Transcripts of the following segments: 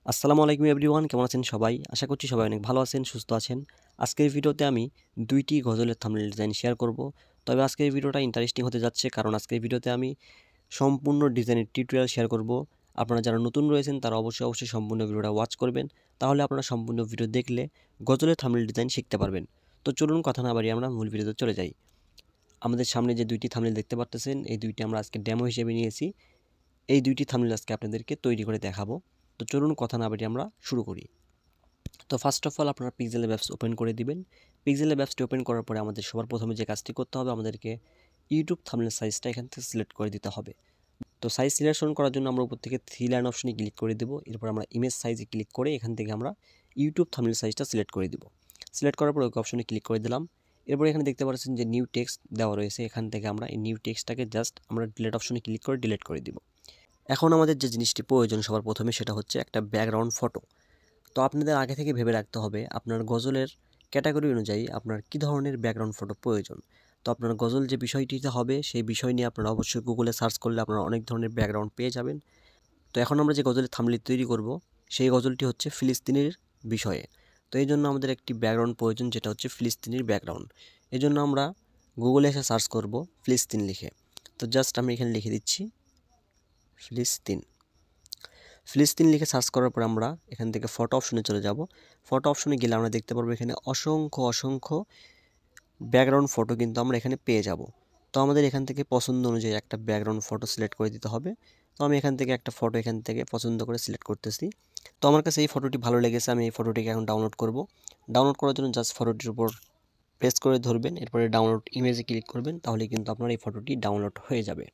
আসসালামু আলাইকুম এভরিওয়ান, কেমন আছেন সবাই? আশা করছি সবাই অনেক ভালো আছেন, সুস্থ আছেন। আজকের ভিডিওতে আমি ২টি গজলের থাম্বনেল ডিজাইন শেয়ার করব। তবে আজকের ভিডিওটা ইন্টারেস্টিং হতে যাচ্ছে, কারণ আজকের ভিডিওতে আমি সম্পূর্ণ ডিজাইনের টিউটোরিয়াল শেয়ার করব। আপনারা যারা নতুন রয়েছেন তারা অবশ্যই সম্পূর্ণ ভিডিওটা ওয়াচ করবেন। তাহলে আপনারা সম্পূর্ণ ভিডিও দেখলে গজলের থাম্বনেল ডিজাইন শিখতে পারবেন। তো চলুন কথা না বাড়িয়ে আমরা মূল ভিডিওতে চলে যাই। আমাদের সামনে যে ২টি থাম্বনেল দেখতে পারতেছেন, এই ২টি আমরা আজকে ডেমো হিসেবে নিয়েছি। এই ২টি থাম্বনেল আজকে আপনাদেরকে তৈরি করে দেখাবো। তো চলুন কথা না বাড়িয়ে আমরা শুরু করি। তো ফার্স্ট অফ অল আপনারা পিক্সেল অ্যাপস ওপেন করে দিবেন। পিক্সেল অ্যাপসটি ওপেন করার পরে আমাদের সবার প্রথমে যে কাজটি করতে হবে, আমাদেরকে ইউটিউব থাম্বনেল সাইজটা এখান থেকে সিলেক্ট করে দিতে হবে। তো সাইজ সিলেকশন করার জন্য আমরা উপর থেকে থ্রি লাইন অপশনে ক্লিক করে দেবো। এরপর আমরা ইমেজ সাইজে ক্লিক করে এখান থেকে আমরা ইউটিউব থাম্বনেল সাইজটা সিলেক্ট করে দিব। সিলেক্ট করার পর ওই অপশনে ক্লিক করে দিলাম। এরপর এখানে দেখতে পাচ্ছেন যে নিউ টেক্সট দেওয়া রয়েছে, এখান থেকে আমরা এই নিউ টেক্সটটাকে জাস্ট আমরা ডিলিট অপশনে ক্লিক করে ডিলিট করে দিব। এখন আমাদের যে জিনিসটি প্রয়োজন সবার প্রথমে, সেটা হচ্ছে একটা ব্যাকগ্রাউন্ড ফটো। তো আপনাদের আগে থেকে ভেবে রাখতে হবে আপনার গজলের ক্যাটাগরি অনুযায়ী আপনার কী ধরনের ব্যাকগ্রাউন্ড ফটো প্রয়োজন। তো আপনার গজল যে বিষয়টিতে হবে সেই বিষয় নিয়ে আপনারা অবশ্যই গুগলে সার্চ করলে আপনারা অনেক ধরনের ব্যাকগ্রাউন্ড পেয়ে যাবেন। তো এখন আমরা যে গজলের থাম্বনেল তৈরি করব, সেই গজলটি হচ্ছে ফিলিস্তিনের বিষয়ে। তো এই জন্য আমাদের একটি ব্যাকগ্রাউন্ড প্রয়োজন, যেটা হচ্ছে ফিলিস্তিনের ব্যাকগ্রাউন্ড। এই জন্য আমরা গুগলে এসে সার্চ করব ফিলিস্তিন লিখে। তো জাস্ট আমি এখানে লিখে দিচ্ছি ফিলিস্তিন। ফিলিস্তিন লিখে সার্চ করার পর আমরা এখান থেকে ফটো অপশনে চলে যাব। ফটো অপশনে গেলে আমরা দেখতে পারবো এখানে অসংখ্য ব্যাকগ্রাউন্ড ফটো কিন্তু আমরা এখানে পেয়ে যাব। তো আমাদের এখান থেকে পছন্দ অনুযায়ী একটা ব্যাকগ্রাউন্ড ফটো সিলেক্ট করে দিতে হবে। তো আমি এখান থেকে একটা ফটো এখান থেকে পছন্দ করে সিলেক্ট করতেছি। তো আমার কাছে এই ফটোটি ভালো লেগেছে, আমি এই ফটোটিকে এখন ডাউনলোড করব। ডাউনলোড করার জন্য জাস্ট ফটোটির উপর প্রেস করে ধরবেন, এরপরে ডাউনলোড ইমেজে ক্লিক করবেন, তাহলে কিন্তু আপনার এই ফটোটি ডাউনলোড হয়ে যাবে।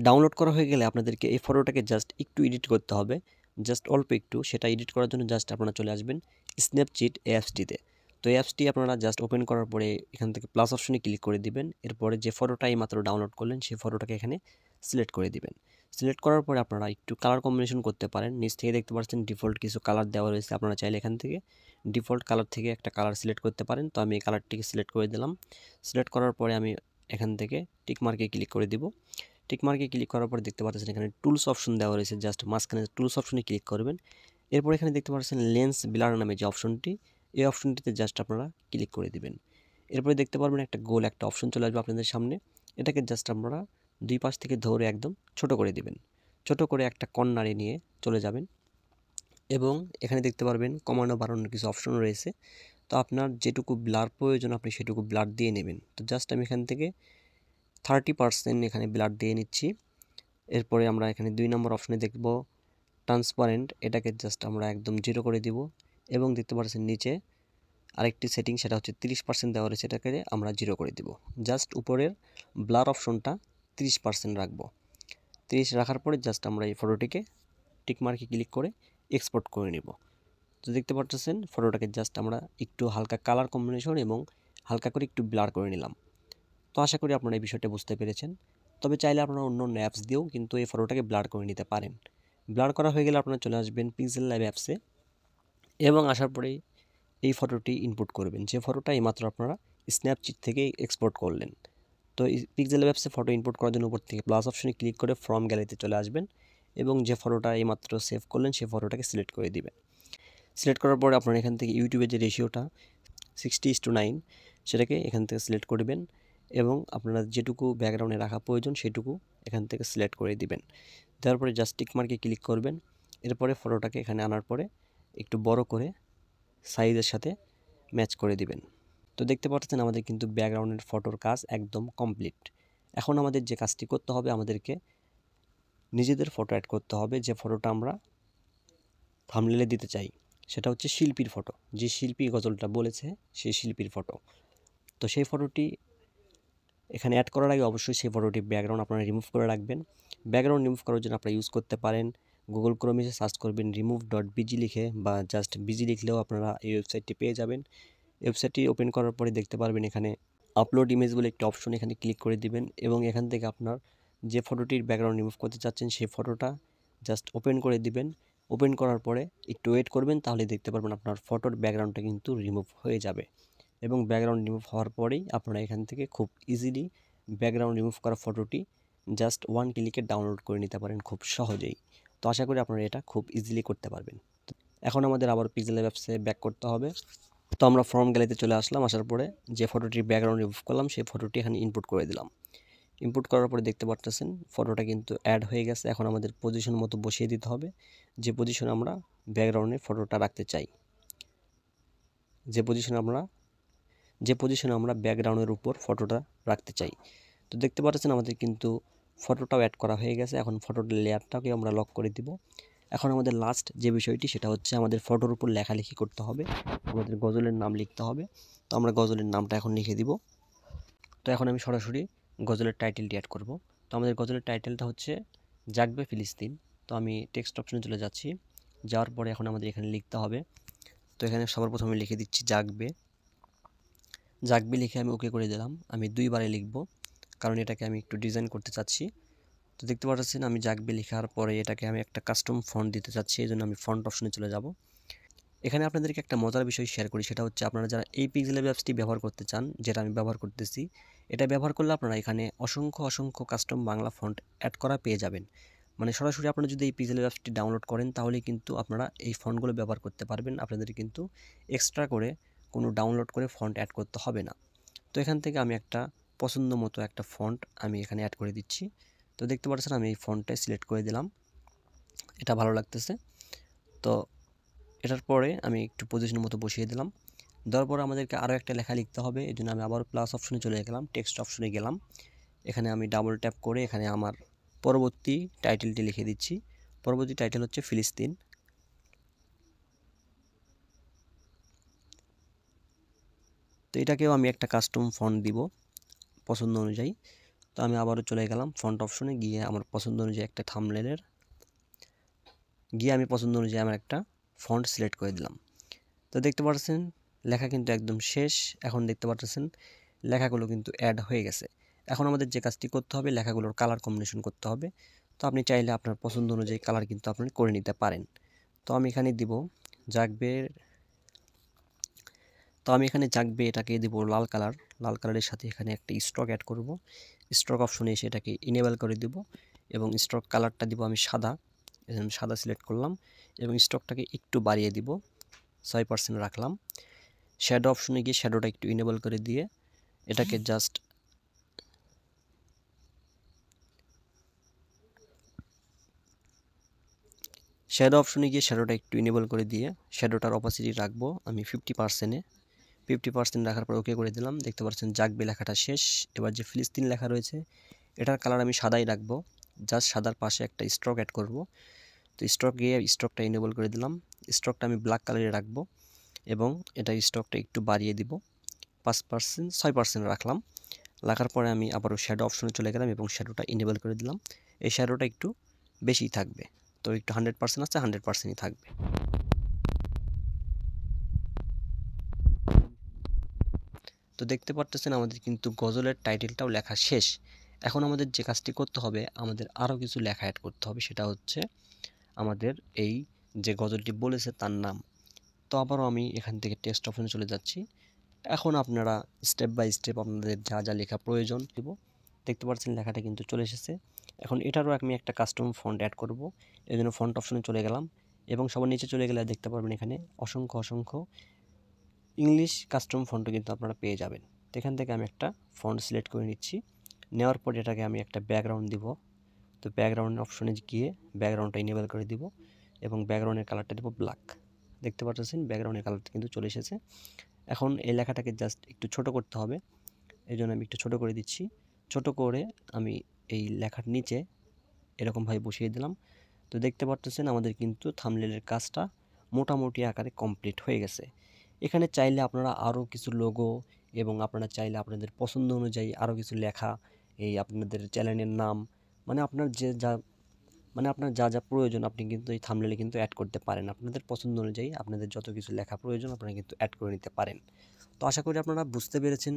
ডাউনলোড করা হয়ে গেলে আপনাদেরকে এই ফটোটাকে জাস্ট একটু এডিট করতে হবে, জাস্ট অল্প একটু। সেটা এডিট করার জন্য জাস্ট আপনারা চলে আসবেন স্ন্যাপচিট অ্যাপসটিতে। তো এই অ্যাপসটি আপনারা জাস্ট ওপেন করার পরে এখান থেকে প্লাস অপশনে ক্লিক করে দিবেন। এরপরে যে ফটোটা এইমাত্র ডাউনলোড করলেন সেই ফটোটাকে এখানে সিলেক্ট করে দিবেন। সিলেক্ট করার পরে আপনারা একটু কালার কম্বিনেশন করতে পারেন। নিচ থেকে দেখতে পাচ্ছেন ডিফল্ট কিছু কালার দেওয়া রয়েছে, আপনারা চাইলে এখান থেকে ডিফল্ট কালার থেকে একটা কালার সিলেক্ট করতে পারেন। তো আমি এই কালারটিকে সিলেক্ট করে দিলাম। সিলেক্ট করার পরে আমি এখান থেকে টিক মার্কে ক্লিক করে দিব। টিক মার্কে ক্লিক করার পর দেখতে পাচ্ছেন এখানে টুলস অপশন দেওয়া রয়েছে, জাস্ট মাঝখানে টুলস অপশনে ক্লিক করবেন। এরপর এখানে দেখতে পাচ্ছেন লেন্স ব্লার নামে যে অপশনটি, এই অপশনটিতে জাস্ট আপনারা ক্লিক করে দিবেন। এরপরে দেখতে পারবেন একটা গোল একটা অপশন চলে আসবে আপনাদের সামনে। এটাকে জাস্ট আপনারা দুই পাশ থেকে ধরে একদম ছোট করে দিবেন। ছোট করে একটা কর্নারে নিয়ে চলে যাবেন এবং এখানে দেখতে পারবেন কমানো বাড়ানোর কিছু অপশন রয়েছে। তো আপনার যেটুকু ব্লার প্রয়োজন আপনি সেটুকু ব্লার দিয়ে নেবেন। তো জাস্ট আমি এখান থেকে 30% এখানে ব্লার দিয়ে নিচ্ছি। এরপরে আমরা এখানে 2 নম্বর অপশনে দেখব ট্রান্সপারেন্ট, এটাকে জাস্ট আমরা একদম 0 করে দিব। এবং দেখতে পাচ্ছেন নিচে আরেকটি সেটিং, সেটা হচ্ছে 30% দেওয়া রয়েছে, এটাকে আমরা 0 করে দিব। জাস্ট উপরের ব্লার অপশনটা 30% রাখবো। 30 রাখার পরে জাস্ট আমরা এই ফটোটিকে টিক মার্কে ক্লিক করে এক্সপোর্ট করে নিব। তো দেখতে পাচ্ছেন ফটোটাকে জাস্ট আমরা একটু হালকা কালার কম্বিনেশন এবং হালকা করে একটু ব্লার করে নিলাম। তো আশা করি আপনারা এই বিষয়টা বুঝতে পেরেছেন। তবে চাইলে আপনারা অন্য অ্যাপস দিয়েও কিন্তু এই ফটোটাকে ব্লার করে নিতে পারেন। ব্লার করা হয়ে গেলে আপনারা চলে আসবেন পিক্সেলল্যাব অ্যাপসে এবং আসার পরেই এই ফটোটি ইনপুট করবেন, যে ফটোটা এইমাত্র আপনারা স্ন্যাপচিট থেকে এক্সপোর্ট করলেন। তো এই পিক্সেলল্যাব অ্যাপসে ফটো ইনপুট করার জন্য উপর থেকে প্লাস অপশনে ক্লিক করে ফ্রম গ্যালারিতে চলে আসবেন এবং যে ফটোটা এইমাত্র সেভ করলেন সেই ফটোটাকে সিলেক্ট করে দিবেন। সিলেক্ট করার পরে আপনারা এখান থেকে ইউটিউবের যে রেশিওটা 60:9 সেটাকে এখান থেকে সিলেক্ট করবেন এবং আপনারা যেটুকু ব্যাকগ্রাউন্ডে রাখা প্রয়োজন সেটুকু এখান থেকে সিলেক্ট করে দিবেন। দেওয়ার পরে জাস্ট টিক মার্কে ক্লিক করবেন। এরপরে ফটোটাকে এখানে আনার পরে একটু বড় করে সাইজের সাথে ম্যাচ করে দিবেন। তো দেখতে পাচ্ছেন আমাদের কিন্তু ব্যাকগ্রাউন্ডের ফটোর কাজ একদম কমপ্লিট। এখন আমাদের যে কাজটি করতে হবে, আমাদেরকে নিজেদের ফটো অ্যাড করতে হবে। যে ফটোটা আমরা থাম্বনেলে দিতে চাই সেটা হচ্ছে শিল্পীর ফটো, যে শিল্পী গজলটা বলেছে সেই শিল্পীর ফটো। তো সেই ফটোটি এখানে অ্যাড করার আগে অবশ্যই সেই ফটোটি ব্যাকগ্রাউন্ড আপনারা রিমুভ করে রাখবেন। ব্যাকগ্রাউন্ড রিমুভ করার জন্য আপনারা ইউজ করতে পারেন গুগল ক্রোমে সার্চ করবেন remove.bg লিখে, বা জাস্ট বিজি লিখলেও আপনারা এই ওয়েবসাইটটি পেয়ে যাবেন। ওয়েবসাইটটি ওপেন করার পরে দেখতে পারবেন এখানে আপলোড ইমেজ বলে একটি অপশন, এখানে ক্লিক করে দিবেন এবং এখান থেকে আপনার যে ফটোটির ব্যাকগ্রাউন্ড রিমুভ করতে চাচ্ছেন সেই ফটোটা জাস্ট ওপেন করে দিবেন। ওপেন করার পরে একটু ওয়েট করবেন, তাহলে দেখতে পারবেন আপনার ফটোর ব্যাকগ্রাউন্ডটা কিন্তু রিমুভ হয়ে যাবে। এবং ব্যাকগ্রাউন্ড রিমুভ হওয়ার পরেই আপনারা এখান থেকে খুব ইজিলি ব্যাকগ্রাউন্ড রিমুভ করা ফটোটি জাস্ট 1 ক্লিকে ডাউনলোড করে নিতে পারেন খুব সহজেই। তো আশা করি আপনারা এটা খুব ইজিলি করতে পারবেন। এখন আমাদের আবার পিক্সেল অ্যাপসে ব্যাক করতে হবে। তো আমরা ফর্ম গ্যালারিতে চলে আসলাম। আসার পরে যে ফটোটির ব্যাকগ্রাউন্ড রিমুভ করলাম সেই ফটোটি এখানে ইনপুট করে দিলাম। ইনপুট করার পরে দেখতে পারতেছেন ফটোটা কিন্তু অ্যাড হয়ে গেছে। এখন আমাদের পজিশন মতো বসিয়ে দিতে হবে যে পজিশনে আমরা ব্যাকগ্রাউন্ডে ফটোটা রাখতে চাই, যে পজিশনে আমরা ব্যাকগ্রাউন্ডের উপর ফটোটা রাখতে চাই। তো দেখতে পাচ্ছেন আমাদের কিন্তু ফটোটাও অ্যাড করা হয়ে গেছে। এখন ফটোর লেয়ারটাকে আমরা লক করে দিব। এখন আমাদের লাস্ট যে বিষয়টি সেটা হচ্ছে আমাদের ফটোর উপর লেখালেখি করতে হবে, আমাদের গজলের নাম লিখতে হবে। তো আমরা গজলের নামটা এখন লিখে দিব। তো এখন আমি সরাসরি গজলের টাইটেলটি অ্যাড করব। তো আমাদের গজলের টাইটেলটা হচ্ছে জাগবে ফিলিস্তিন। তো আমি টেক্সট অপশনে চলে যাচ্ছি। যাওয়ার পরে এখন আমাদের এখানে লিখতে হবে। তো এখানে সবার প্রথমে লিখে দিচ্ছি জাগবে। জাগবে লিখে আমি ওকে করে দিলাম। আমি 2 বারে লিখব কারণ এটাকে আমি একটু ডিজাইন করতে চাচ্ছি। তো দেখতে পাচ্ছেন আমি জাগবে লেখার পরে এটাকে আমি একটা কাস্টম ফন্ট দিতে চাচ্ছি, এই জন্য আমি ফন্ট অপশনে চলে যাব। এখানে আপনাদেরকে একটা মজার বিষয় শেয়ার করি, সেটা হচ্ছে আপনারা যারা এই পিক্সেলab অ্যাপসটি ব্যবহার করতে চান, যেটা আমি ব্যবহার করতেছি, এটা ব্যবহার করলে আপনারা এখানে অসংখ্য কাস্টম বাংলা ফন্ট অ্যাড করা পেয়ে যাবেন। মানে সরাসরি আপনারা যদি এই পিক্সেলab অ্যাপসটি ডাউনলোড করেন তাহলে কিন্তু আপনারা এই ফন্টগুলো ব্যবহার করতে পারবেন। আপনাদের কিন্তু এক্সট্রা করে কোনো ডাউনলোড করে ফন্ট অ্যাড করতে হবে না। তো এখান থেকে আমি একটা পছন্দ মতো একটা ফন্ট আমি এখানে অ্যাড করে দিচ্ছি। তো দেখতে পাচ্ছেন আমি এই ফন্টটা সিলেক্ট করে দিলাম, এটা ভালো লাগতেছে। তো এটার পরে আমি একটু পজিশনের মতো বসিয়ে দিলাম। দেওয়ার পরে আমাদেরকে আরও একটা লেখা লিখতে হবে, এই জন্য আমি আবার প্লাস অপশনে চলে গেলাম, টেক্সট অপশনে গেলাম। এখানে আমি ডাবল ট্যাপ করে এখানে আমার পরবর্তী টাইটেলটি লিখে দিচ্ছি। পরবর্তী টাইটেল হচ্ছে ফিলিস্তিন। তো এটাকেও আমি একটা কাস্টম ফন্ট দিব পছন্দ অনুযায়ী। তো আমি আবারও চলে গেলাম ফন্ট অপশনে, গিয়ে আমার পছন্দ অনুযায়ী একটা থাম্বনেলের আমি পছন্দ অনুযায়ী আমার একটা ফন্ট সিলেক্ট করে দিলাম। তো দেখতে পাচ্ছেন লেখা কিন্তু একদম শেষ। এখন দেখতে পাচ্ছেন লেখাগুলো কিন্তু অ্যাড হয়ে গেছে। এখন আমাদের যে কাজটি করতে হবে, লেখাগুলোর কালার কম্বিনেশন করতে হবে। তো আপনি চাইলে আপনার পছন্দ অনুযায়ী কালার কিন্তু আপনি করে নিতে পারেন। তো আমি এখানে দিব জাগবে। এটাকে দিব লাল কালার। লাল কালারের সাথে এখানে একটা স্ট্রোক অ্যাড করব। স্ট্রোক অপশনে এসে এটাকে ইনেবল করে দিব এবং স্ট্রোক কালারটা দিব আমি সাদা। আমি সাদা সিলেক্ট করলাম এবং স্ট্রোকটাকে একটু বাড়িয়ে দিব, 6% রাখলাম। শ্যাডো অপশনে গিয়ে শ্যাডোটা একটু ইনেবল করে দিয়ে এটাকে জাস্ট শ্যাডোটা একটু ইনেবল করে দিয়ে শ্যাডোটার অপাসিটি রাখবো আমি 50%-এ। 50% রাখার পর ওকে করে দিলাম। দেখতে পাচ্ছেন জাগবে লেখাটা শেষ। এবার যে ফিলিস্তিন লেখা রয়েছে এটার কালার আমি সাদাই রাখবো, জাস্ট সাদার পাশে একটা স্ট্রোক অ্যাড করব। তো স্ট্রোকটা ইনেবল করে দিলাম। স্ট্রোকটা আমি ব্ল্যাক কালারে রাখবো এবং এটা স্ট্রোকটা একটু বাড়িয়ে দিব, 5%, 6% রাখলাম। রাখার পরে আমি আবারও শ্যাডো অপশনে চলে গেলাম এবং শ্যাডোটা ইনেবল করে দিলাম। এই শ্যাডোটা একটু বেশি থাকবে, তো একটু 100% আছে, 100%ই থাকবে। তো দেখতে পারতেছেন আমাদের কিন্তু গজলের টাইটেলটাও লেখা শেষ। এখন আমাদের যে কাজটি করতে হবে, আমাদের আরও কিছু লেখা অ্যাড করতে হবে, সেটা হচ্ছে আমাদের এই যে গজলটি বলেছে তার নাম। তো আবারও আমি এখান থেকে টেক্সট অপশনে চলে যাচ্ছি। এখন আপনারা স্টেপ বাই স্টেপ আপনাদের যা যা লেখা প্রয়োজন দেব। দেখতে পাচ্ছেন লেখাটা কিন্তু চলে এসেছে। এখন এটারও আমি একটা কাস্টম ফন্ট অ্যাড করব, এই জন্য ফন্ট অপশনে চলে গেলাম এবং সবার নিচে চলে গেলে দেখতে পারবেন এখানে অসংখ্য ইংলিশ কাস্টম ফন্টও কিন্তু আপনারা পেয়ে যাবেন। তো এখান থেকে আমি একটা ফন্ট সিলেক্ট করে নিচ্ছি। নেওয়ার পর এটাকে আমি একটা ব্যাকগ্রাউন্ড দিব। তো ব্যাকগ্রাউন্ড অপশনে গিয়ে ব্যাকগ্রাউন্ডটা ইনেবল করে দিব এবং ব্যাকগ্রাউন্ডের কালারটা দেবো ব্ল্যাক। দেখতে পাচ্ছেন ব্যাকগ্রাউন্ডের কালারটা কিন্তু চলে এসেছে। এখন এই লেখাটাকে জাস্ট একটু ছোট করতে হবে, এই জন্য আমি একটু ছোট করে দিচ্ছি। ছোট করে আমি এই লেখার নিচে এরকমভাবে বসিয়ে দিলাম। তো দেখতে পাচ্ছেন আমাদের কিন্তু থাম্বনেলের কাজটা মোটামুটি আকারে কমপ্লিট হয়ে গেছে। এখানে চাইলে আপনারা আরও কিছু লোগো এবং আপনারা চাইলে আপনাদের পছন্দ অনুযায়ী আরও কিছু লেখা, এই আপনাদের চ্যানেলের নাম, মানে আপনার যা যা প্রয়োজন আপনি কিন্তু এই থাম্বনেলে কিন্তু অ্যাড করতে পারেন। আপনাদের পছন্দ অনুযায়ী আপনাদের যত কিছু লেখা প্রয়োজন আপনারা কিন্তু অ্যাড করে নিতে পারেন। তো আশা করি আপনারা বুঝতে পেরেছেন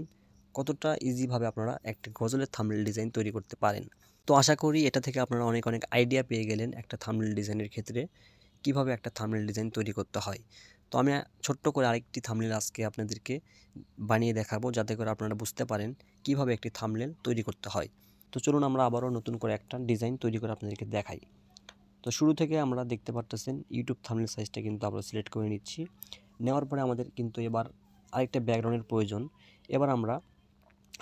কতটা ইজিভাবে আপনারা একটা গজলের থাম্বনেল ডিজাইন তৈরি করতে পারেন। তো আশা করি এটা থেকে আপনারা অনেক আইডিয়া পেয়ে গেলেন একটা থাম্বনেল ডিজাইনের ক্ষেত্রে কিভাবে একটা থাম্বনেল ডিজাইন তৈরি করতে হয়। তো আমি ছোট্ট করে আরেকটি থাম্বনেল আজকে আপনাদেরকে বানিয়ে দেখাবো, যাতে করে আপনারা বুঝতে পারেন কিভাবে একটি থাম্বনেল তৈরি করতে হয়। তো চলুন আমরা আবারও নতুন করে একটা ডিজাইন তৈরি করে আপনাদেরকে দেখাই। তো তো শুরু থেকে আমরা দেখতে পারতেছেন ইউটিউব থাম্বনেল সাইজটা কিন্তু আমরা সিলেক্ট করে নিচ্ছি। নেওয়ার পরে আমাদের কিন্তু এবার আরেকটা ব্যাকগ্রাউন্ডের প্রয়োজন। এবার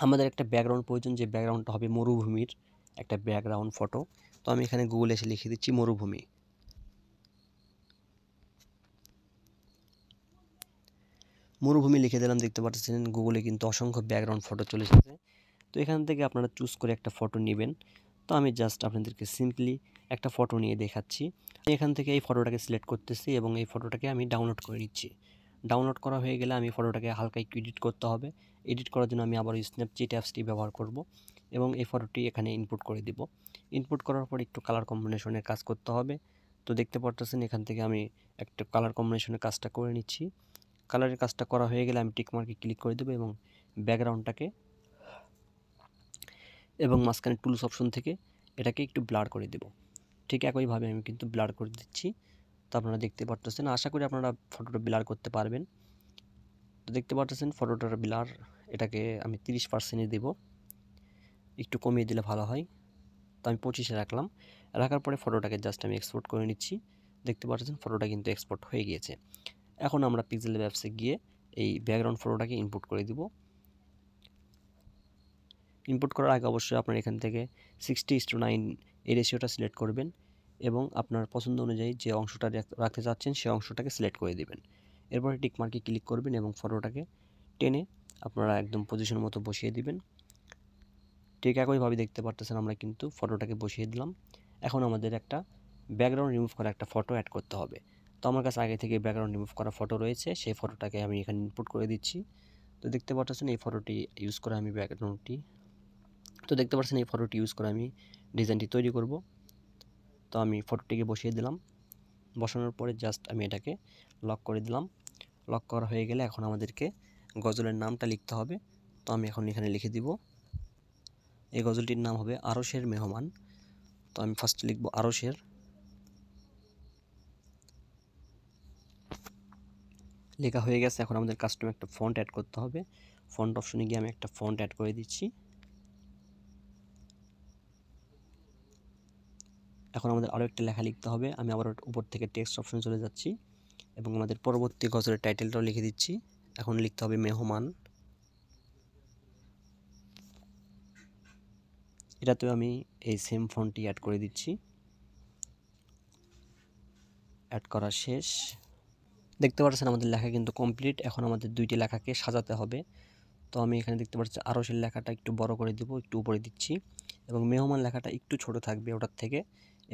আমাদের একটা ব্যাকগ্রাউন্ড প্রয়োজন, যে ব্যাকগ্রাউন্ডটা হবে মরুভূমির একটা ব্যাকগ্রাউন্ড ফটো। তো আমি এখানে গুগলে এসে লিখে দিচ্ছি মরুভূমি। মরুভূমি লিখে দিলাম, দেখতে পাচ্ছেন গুগলে কিন্তু অসংখ্য ব্যাকগ্রাউন্ড ফটো চলে এসেছে। তো এখান থেকে আপনারা চুজ করে একটা ফটো নেবেন। তো আমি জাস্ট আপনাদেরকে সিম্পলি একটা ফটো নিয়ে দেখাচ্ছি। এখান থেকে এই ফটোটাকে সিলেক্ট করতেছি এবং এই ফটোটাকে আমি ডাউনলোড করে নিচ্ছি। ডাউনলোড করা হয়ে গেলে আমি ফটোটাকে হালকা একটু এডিট করতে হবে। এডিট করার জন্য আমি আবার স্ন্যাপচিট অ্যাপসটি ব্যবহার করব এবং এই ফটোটি এখানে ইনপুট করে দিব। ইনপুট করার পর একটু কালার কম্বিনেশনের কাজ করতে হবে। তো দেখতে পাচ্ছেন এখান থেকে আমি একটা কালার কম্বিনেশনের কাজটা করে নিচ্ছি। কালারের কাজটা করা হয়ে গেলে আমি টিক মার্কে ক্লিক করে দেবো এবং ব্যাকগ্রাউন্ডটাকে এবং মাঝখানে টুলস অপশন থেকে এটাকে একটু ব্লার করে দেব। ঠিক একইভাবে আমি কিন্তু ব্লার করে দিচ্ছি। তো আপনারা দেখতে পাচ্ছেন, আশা করি আপনারা ফটোটা ব্লার করতে পারবেন। তো দেখতে পাচ্ছেন ফটোটার ব্লার, এটাকে আমি 30% দেব, একটু কমিয়ে দিলে ভালো হয়। তো আমি 25-এ রাখলাম। রাখার পরে ফটোটাকে জাস্ট আমি এক্সপোর্ট করে নিচ্ছি। দেখতে পাচ্ছেন ফটোটা কিন্তু এক্সপোর্ট হয়ে গিয়েছে। এখন আমরা পিক্সেল অ্যাপসে গিয়ে এই ব্যাকগ্রাউন্ড ফটোটাকে ইনপুট করে দিব। ইনপুট করার আগে অবশ্যই আপনার এখান থেকে 60:9 এই রেশিওটা সিলেক্ট করবেন এবং আপনার পছন্দ অনুযায়ী যে অংশটা রাখতে চাচ্ছেন সেই অংশটাকে সিলেক্ট করে দিবেন। এরপরে টিক মার্কে ক্লিক করবেন এবং ফটোটাকে টেনে আপনারা একদম পজিশন মতো বসিয়ে দিবেন। ঠিক একইভাবে দেখতে পারতেছেন আমরা কিন্তু ফটোটাকে বসিয়ে দিলাম। এখন আমাদের একটা ব্যাকগ্রাউন্ড রিমুভ করা একটা ফটো অ্যাড করতে হবে। তো আমার কাছে আগে থেকে ব্যাকগ্রাউন্ড রিমুভ করা ফটো রয়েছে, সেই ফটোটাকে আমি এখানে ইনপুট করে দিচ্ছি। তো দেখতে পাচ্ছেন এই ফটোটি ইউজ করে আমি এই ফটোটি ইউজ করে আমি ডিজাইনটি তৈরি করব। তো আমি ফটোটিকে বসিয়ে দিলাম। বসানোর পরে জাস্ট আমি এটাকে লক করে দিলাম। লক করা হয়ে গেলে এখন আমাদেরকে গজলের নামটা লিখতে হবে। তো আমি এখন এখানে লিখে দিব, এই গজলটির নাম হবে আরশের মেহমান। তো আমি ফার্স্ট লিখব আরশের। লেখা হয়ে গেছে। এখন আমাদের কাস্টম একটা ফন্ট অ্যাড করতে হবে। ফন্ট অপশনে গিয়ে আমি একটা ফন্ট অ্যাড করে দিচ্ছি। এখন আমাদের আরও একটা লেখা লিখতে হবে। আমি আবার উপর থেকে টেক্সট অপশনে চলে যাচ্ছি এবং আমাদের পরবর্তী গজলের টাইটেলটাও লিখে দিচ্ছি। এখন লিখতে হবে মেহমান। এটাতেও আমি এই সেম ফন্টটি অ্যাড করে দিচ্ছি। অ্যাড করা শেষ। দেখতে পাচ্ছেন আমাদের লেখা কিন্তু কমপ্লিট। এখন আমাদের দুইটি লেখাকে সাজাতে হবে। তো আমি এখানে দেখতে পাচ্ছি আরশের লেখাটা একটু বড় করে দিব, একটু উপরে দিচ্ছি এবং মেহমান লেখাটা একটু ছোট থাকবে ওটার থেকে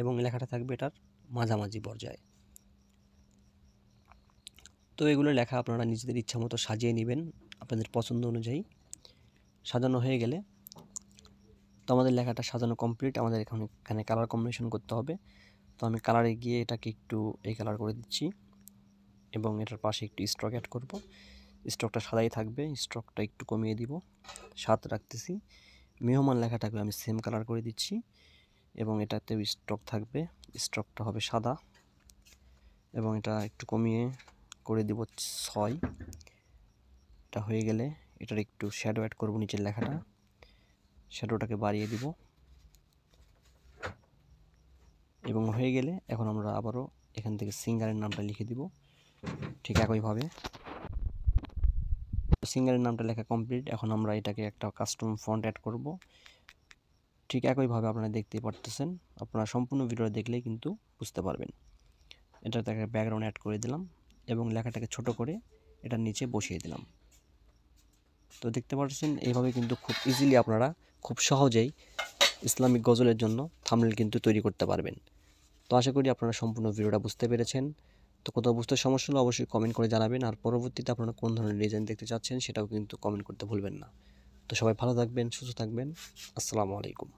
এবং লেখাটা থাকবে এটার মাঝামাঝি পর্যায়ে। তো এগুলো লেখা আপনারা নিজেদের ইচ্ছা মতো সাজিয়ে নেবেন আপনাদের পছন্দ অনুযায়ী। সাজানো হয়ে গেলে তো আমাদের লেখাটা সাজানো কমপ্লিট। আমাদের এখানে কালার কম্বিনেশন করতে হবে। তো আমি কালারে গিয়ে এটাকে একটু এই কালার করে দিচ্ছি এবং এটার পাশে একটু স্ট্রোক অ্যাড করব। স্ট্রোকটা সাদাই থাকবে, স্ট্রোকটা একটু কমিয়ে দিব, 7 রাখতেছি। মেহমান লেখাটাকে আমি সেম কালার করে দিচ্ছি এবং এটাতেও স্ট্রোক থাকবে, স্ট্রোকটা হবে সাদা এবং এটা একটু কমিয়ে করে দিব 6। এটা হয়ে গেলে এটার একটু শ্যাডো অ্যাড করব, নিচের লেখাটা শ্যাডোটাকে বাড়িয়ে দিব এবং হয়ে গেলে এখন আমরা আবারও এখান থেকে সিঙ্গারের নামটা লিখে দিব। ঠিক একইভাবে সিঙ্গারের নামটা লেখা কমপ্লিট। এখন আমরা এটাকে একটা কাস্টম ফন্ট অ্যাড করব। ঠিক একইভাবে আপনারা দেখতেই পারতেছেন, আপনারা সম্পূর্ণ ভিডিওটা দেখলেই কিন্তু বুঝতে পারবেন। এটাতে একটা ব্যাকগ্রাউন্ড অ্যাড করে দিলাম এবং লেখাটাকে ছোট করে এটার নিচে বসিয়ে দিলাম। তো দেখতে পাচ্ছেন এইভাবে কিন্তু খুব ইজিলি আপনারা খুব সহজেই ইসলামিক গজলের জন্য থাম্বনেল কিন্তু তৈরি করতে পারবেন। তো আশা করি আপনারা সম্পূর্ণ ভিডিওটা বুঝতে পেরেছেন। তো কোথাও বুঝতে সমস্যা হলে অবশ্যই কমেন্ট করে জানাবেন, আর পরবর্তীতে আপনারা কোন ধরনের ডিজাইন দেখতে চাচ্ছেন সেটাও কিন্তু কমেন্ট করতে ভুলবেন না। তো সবাই ভালো থাকবেন, সুস্থ থাকবেন। আসসালামু আলাইকুম।